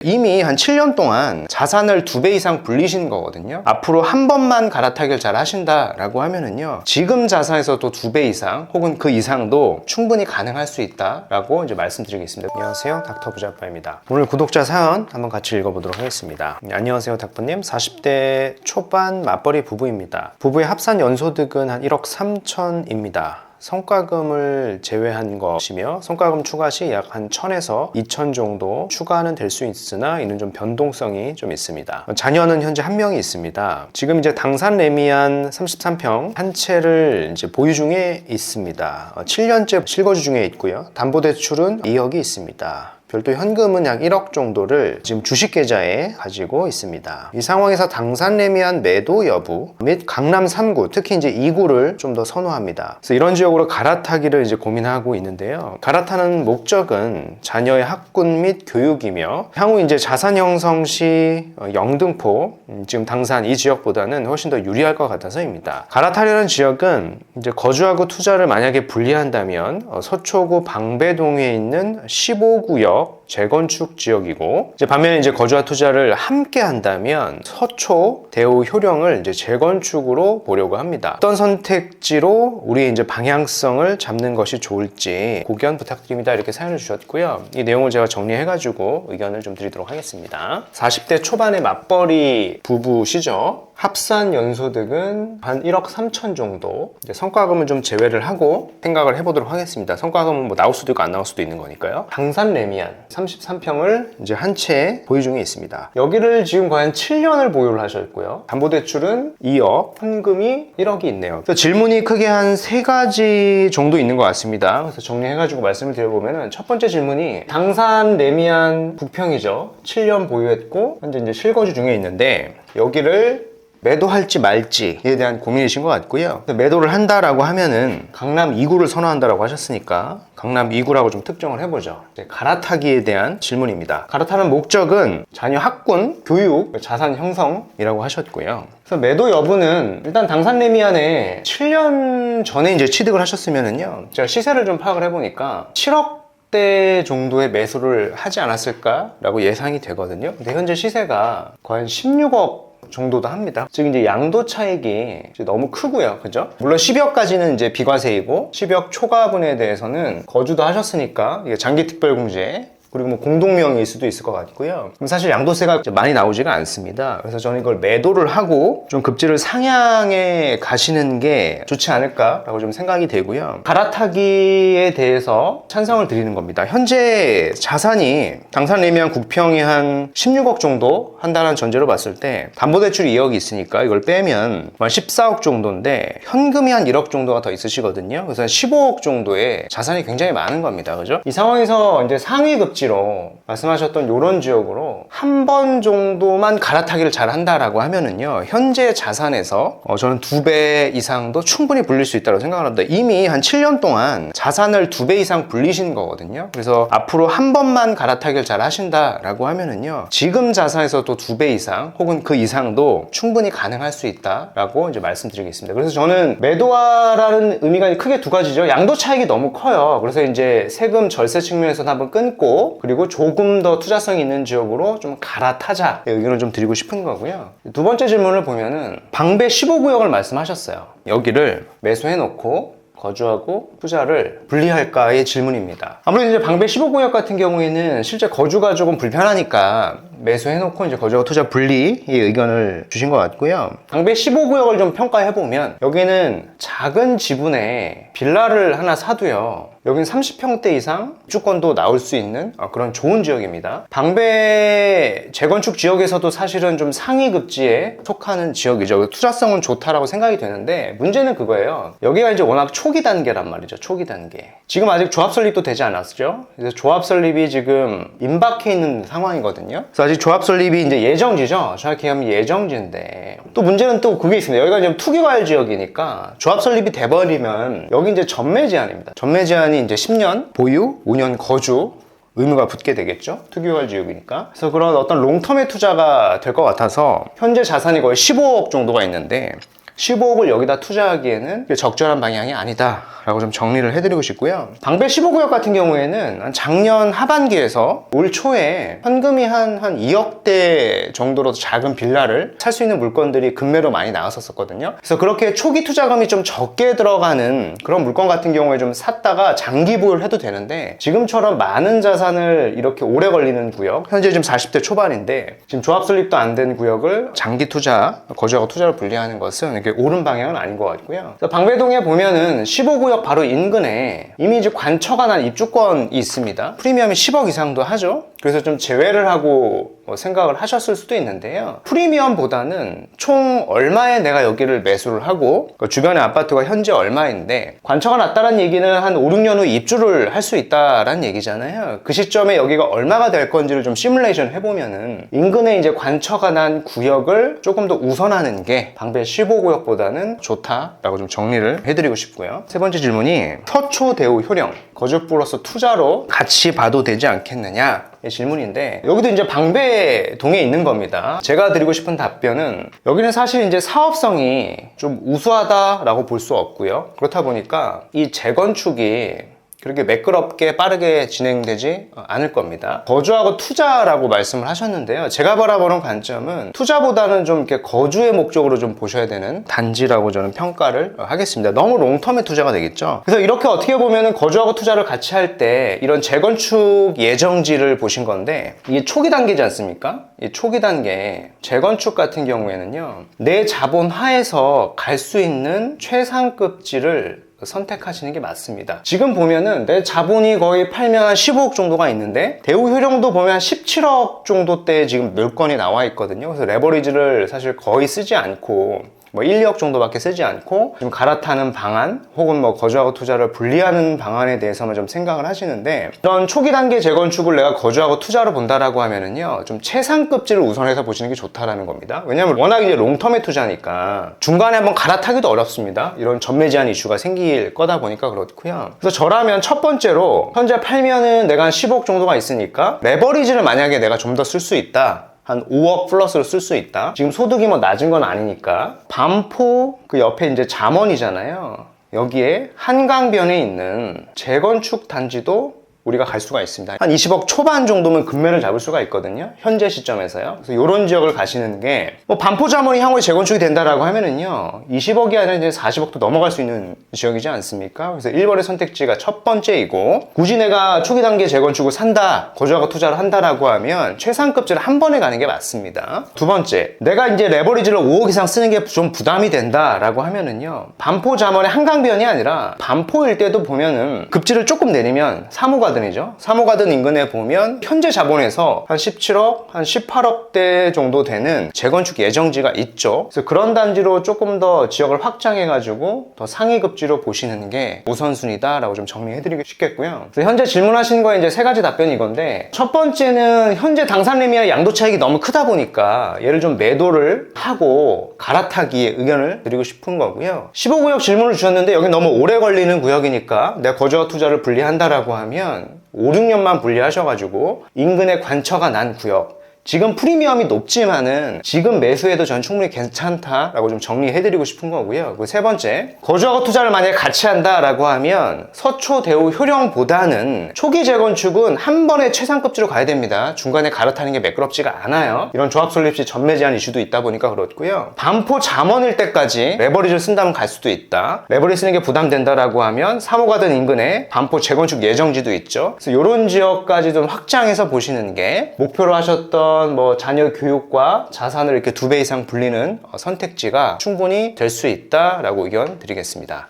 이미 한 7년 동안 자산을 2배 이상 불리신 거거든요. 앞으로 한 번만 갈아타기를 잘 하신다라고 하면은요, 지금 자산에서도 2배 이상 혹은 그 이상도 충분히 가능할 수 있다라고 이제 말씀드리겠습니다. 안녕하세요, 닥터 부자아빠입니다. 오늘 구독자 사연 한번 같이 읽어보도록 하겠습니다. 안녕하세요, 닥터님. 40대 초반 맞벌이 부부입니다. 부부의 합산 연소득은 한 1억 3천입니다. 성과금을 제외한 것이며 성과금 추가 시 약 한 1000에서 2000 정도 추가는 될 수 있으나 이는 좀 변동성이 좀 있습니다. 자녀는 현재 1명이 있습니다. 지금 이제 당산 레미안 33평 한 채를 이제 보유 중에 있습니다. 7년째 실거주 중에 있고요. 담보대출은 2억이 있습니다. 별도 현금은 약 1억 정도를 지금 주식 계좌에 가지고 있습니다. 이 상황에서 당산 레미안 매도 여부 및 강남 3구, 특히 이제 2구를 좀 더 선호합니다. 그래서 이런 지역으로 갈아타기를 이제 고민하고 있는데요. 갈아타는 목적은 자녀의 학군 및 교육이며 향후 이제 자산 형성 시 영등포, 지금 당산 이 지역보다는 훨씬 더 유리할 것 같아서입니다. 갈아타려는 지역은 이제 거주하고 투자를 만약에 분리한다면 서초구 방배동에 있는 15구역 재건축 지역이고, 이제 반면에 이제 거주와 투자를 함께 한다면 서초 대우 효령을 이제 재건축으로 보려고 합니다. 어떤 선택지로 우리의 이제 방향성을 잡는 것이 좋을지 고견 부탁드립니다. 이렇게 사연을 주셨고요. 이 내용을 제가 정리해가지고 의견을 좀 드리도록 하겠습니다. 40대 초반의 맞벌이 부부시죠. 합산 연소득은 한 1억 3천 정도. 이제 성과금은 좀 제외를 하고 생각을 해보도록 하겠습니다. 성과금은 뭐 나올 수도 있고 안 나올 수도 있는 거니까요. 당산 레미안 33평을 이제 한 채 보유 중에 있습니다. 여기를 지금 과연 7년을 보유를 하셨고요. 담보대출은 2억, 현금이 1억이 있네요. 그래서 질문이 크게 한 3가지 정도 있는 것 같습니다. 그래서 정리해가지고 말씀을 드려보면은 첫 번째 질문이 당산 레미안 북평이죠. 7년 보유했고 현재 이제 실거주 중에 있는데 여기를 매도할지 말지에 대한 고민이신 것 같고요. 매도를 한다라고 하면은 강남 2구를 선호한다라고 하셨으니까 강남 2구라고 좀 특정을 해보죠. 갈아타기에 대한 질문입니다. 갈아타는 목적은 자녀 학군, 교육, 자산 형성이라고 하셨고요. 그래서 매도 여부는 일단 당산 레미안에 7년 전에 이제 취득을 하셨으면은요, 제가 시세를 좀 파악을 해보니까 7억 대 정도의 매수를 하지 않았을까라고 예상이 되거든요. 근데 현재 시세가 과연 16억 정도도 합니다. 즉 이제 양도 차익이 너무 크고요. 그죠? 물론 10억까지는 이제 비과세이고 10억 초과분에 대해서는 거주도 하셨으니까 이게 장기 특별공제 그리고 뭐 공동명의일 수도 있을 것 같고요. 그럼 사실 양도세가 많이 나오지가 않습니다. 그래서 저는 이걸 매도를 하고 좀 급지를 상향해 가시는 게 좋지 않을까라고 좀 생각이 되고요. 갈아타기에 대해서 찬성을 드리는 겁니다. 현재 자산이 당산 레미안 국평이 한 16억 정도 한다는 전제로 봤을 때 담보대출이 2억이 있으니까 이걸 빼면 한 14억 정도인데 현금이 한 1억 정도가 더 있으시거든요. 그래서 한 15억 정도의 자산이 굉장히 많은 겁니다. 그죠? 이 상황에서 이제 상위 급지로 말씀하셨던 이런 지역으로 한 번 정도만 갈아타기를 잘 한다라고 하면은요, 현재 자산에서 저는 2배 이상도 충분히 불릴 수 있다고 생각을 합니다. 이미 한 7년 동안 자산을 2배 이상 불리신 거거든요. 그래서 앞으로 한 번만 갈아타기를 잘 하신다라고 하면은요, 지금 자산에서도 2배 이상 혹은 그 이상도 충분히 가능할 수 있다라고 이제 말씀드리겠습니다. 그래서 저는 매도하라는 의미가 크게 2가지죠. 양도 차익이 너무 커요. 그래서 이제 세금 절세 측면에서는 한번 끊고, 그리고 조금 더 투자성이 있는 지역으로 좀 갈아타자 의견을 좀 드리고 싶은 거고요. 두 번째 질문을 보면은 방배 15구역을 말씀하셨어요. 여기를 매수해 놓고 거주하고 투자를 분리할까의 질문입니다. 아무래도 이제 방배 15구역 같은 경우에는 실제 거주가 조금 불편하니까 매수해놓고 이제 거주하고 투자 분리의 의견을 주신 것 같고요. 방배 15구역을 좀 평가해보면 여기는 작은 지분에 빌라를 하나 사도요, 여기는 30평대 이상 입주권도 나올 수 있는 그런 좋은 지역입니다. 방배 재건축 지역에서도 사실은 좀 상위 급지에 속하는 지역이죠. 투자성은 좋다라고 생각이 되는데 문제는 그거예요. 여기가 이제 워낙 초기 단계란 말이죠. 초기 단계. 지금 아직 조합 설립도 되지 않았죠. 그래서 조합 설립이 지금 임박해 있는 상황이거든요. 그래서 아직 조합 설립이 이제 예정지죠. 정확히 하면 예정지인데 또 문제는 또 그게 있습니다. 여기가 지금 투기과열 지역이니까 조합 설립이 돼버리면 여기 이제 전매 제한입니다. 전매 제한이 이제 10년 보유, 5년 거주 의무가 붙게 되겠죠. 투기과열 지역이니까. 그래서 그런 어떤 롱텀의 투자가 될 것 같아서 현재 자산이 거의 15억 정도가 있는데 15억을 여기다 투자하기에는 적절한 방향이 아니다 라고 좀 정리를 해드리고 싶고요. 방배 15구역 같은 경우에는 작년 하반기에서 올 초에 현금이 한 2억대 정도로 작은 빌라를 살 수 있는 물건들이 급매로 많이 나왔었거든요. 그래서 그렇게 초기 투자금이 좀 적게 들어가는 그런 물건 같은 경우에 좀 샀다가 장기 보유를 해도 되는데, 지금처럼 많은 자산을 이렇게 오래 걸리는 구역, 현재 지금 40대 초반인데 지금 조합 설립도 안 된 구역을 장기 투자, 거주하고 투자로 분리하는 것은 이렇게 옳은 방향은 아닌 것 같고요. 방배동에 보면은 15구역 바로 인근에 이미 이제 관처가 난 입주권이 있습니다. 프리미엄이 10억 이상도 하죠. 그래서 좀 제외를 하고 생각을 하셨을 수도 있는데요. 프리미엄보다는 총 얼마에 내가 여기를 매수를 하고 주변의 아파트가 현재 얼마인데, 관처가 났다는 얘기는 한 5, 6년 후 입주를 할 수 있다라는 얘기잖아요. 그 시점에 여기가 얼마가 될 건지를 좀 시뮬레이션 해보면은 인근에 이제 관처가 난 구역을 조금 더 우선하는 게 방배 15구역보다는 좋다라고 좀 정리를 해드리고 싶고요. 세 번째 질문이 서초 대우 효령 거주 플러스 투자로 같이 봐도 되지 않겠느냐 질문인데, 여기도 이제 방배동에 있는 겁니다. 제가 드리고 싶은 답변은, 여기는 사실 이제 사업성이 좀 우수하다라고 볼 수 없고요. 그렇다 보니까 이 재건축이 그렇게 매끄럽게 빠르게 진행되지 않을 겁니다. 거주하고 투자라고 말씀을 하셨는데요. 제가 바라보는 관점은 투자보다는 좀 이렇게 거주의 목적으로 좀 보셔야 되는 단지라고 저는 평가를 하겠습니다. 너무 롱텀의 투자가 되겠죠. 그래서 이렇게 어떻게 보면은 거주하고 투자를 같이 할 때 이런 재건축 예정지를 보신 건데, 이게 초기 단계지 않습니까? 이 초기 단계 재건축 같은 경우에는요, 내 자본 하에서 갈 수 있는 최상급지를 선택하시는 게 맞습니다. 지금 보면은 내 자본이 거의 팔면 한 15억 정도가 있는데, 대우 효령도 보면 한 17억 정도대 지금 물건이 나와 있거든요. 그래서 레버리지를 사실 거의 쓰지 않고 뭐 1, 2억 정도밖에 쓰지 않고 좀 갈아타는 방안, 혹은 뭐 거주하고 투자를 분리하는 방안에 대해서만 좀 생각을 하시는데, 이런 초기 단계 재건축을 내가 거주하고 투자로 본다라고 하면은요, 좀 최상급지를 우선해서 보시는 게 좋다라는 겁니다. 왜냐면 워낙 이제 롱텀의 투자니까 중간에 한번 갈아타기도 어렵습니다. 이런 전매 제한 이슈가 생길 거다 보니까 그렇고요. 그래서 저라면 첫 번째로 현재 팔면은 내가 한 15억 정도가 있으니까 레버리지를 만약에 내가 좀 더 쓸 수 있다, 한 5억 플러스로 쓸 수 있다. 지금 소득이 뭐 낮은 건 아니니까. 반포 그 옆에 이제 잠원이잖아요. 여기에 한강변에 있는 재건축 단지도 우리가 갈 수가 있습니다. 한 20억 초반 정도면 금매를 잡을 수가 있거든요. 현재 시점에서요. 그래서 이런 지역을 가시는 게, 뭐 반포 잠원이 향후에 재건축이 된다라고 하면은요, 20억이 아니라 이제 40억도 넘어갈 수 있는 지역이지 않습니까? 그래서 1번의 선택지가 첫 번째이고, 굳이 내가 초기 단계 재건축을 산다, 거주하고 투자를 한다라고 하면 최상급지를 한 번에 가는 게 맞습니다. 두 번째, 내가 이제 레버리지를 5억 이상 쓰는 게 좀 부담이 된다라고 하면은요, 반포 잠원의 한강변이 아니라 반포 일대도 보면은 급지를 조금 내리면 사무가든이죠. 사무가든 인근에 보면 현재 자본에서 한 17억, 한 18억대 정도 되는 재건축 예정지가 있죠. 그래서 그런 단지로 조금 더 지역을 확장해가지고 더 상위 급지로 보시는 게 우선순위다라고 좀 정리해드리기 쉽겠고요. 그래서 현재 질문하신 거에 이제 세 가지 답변이 이건데, 첫 번째는 현재 당산림이랑 양도 차익이 너무 크다 보니까 얘를 좀 매도를 하고 갈아타기에 의견을 드리고 싶은 거고요. 15구역 질문을 주셨는데, 여기 너무 오래 걸리는 구역이니까 내가 거주와 투자를 분리한다라고 하면 5, 6년만 분리하셔가지고 인근에 관처가 난 구역, 지금 프리미엄이 높지만은 지금 매수해도 전 충분히 괜찮다라고 좀 정리해드리고 싶은 거고요. 그리고 세 번째, 거주하고 투자를 만약에 같이 한다라고 하면 서초 대우 효령보다는 초기 재건축은 한 번에 최상급지로 가야 됩니다. 중간에 갈아타는 게 매끄럽지가 않아요. 이런 조합 설립 시 전매 제한 이슈도 있다 보니까 그렇고요. 반포 잠원일 때까지 레버리지를 쓴다면 갈 수도 있다. 레버리지 쓰는 게 부담된다라고 하면 사무가든 인근에 반포 재건축 예정지도 있죠. 그래서 이런 지역까지 좀 확장해서 보시는 게 목표로 하셨던 뭐 자녀 교육과 자산을 이렇게 2배 이상 불리는 선택지가 충분히 될 수 있다라고 의견 드리겠습니다.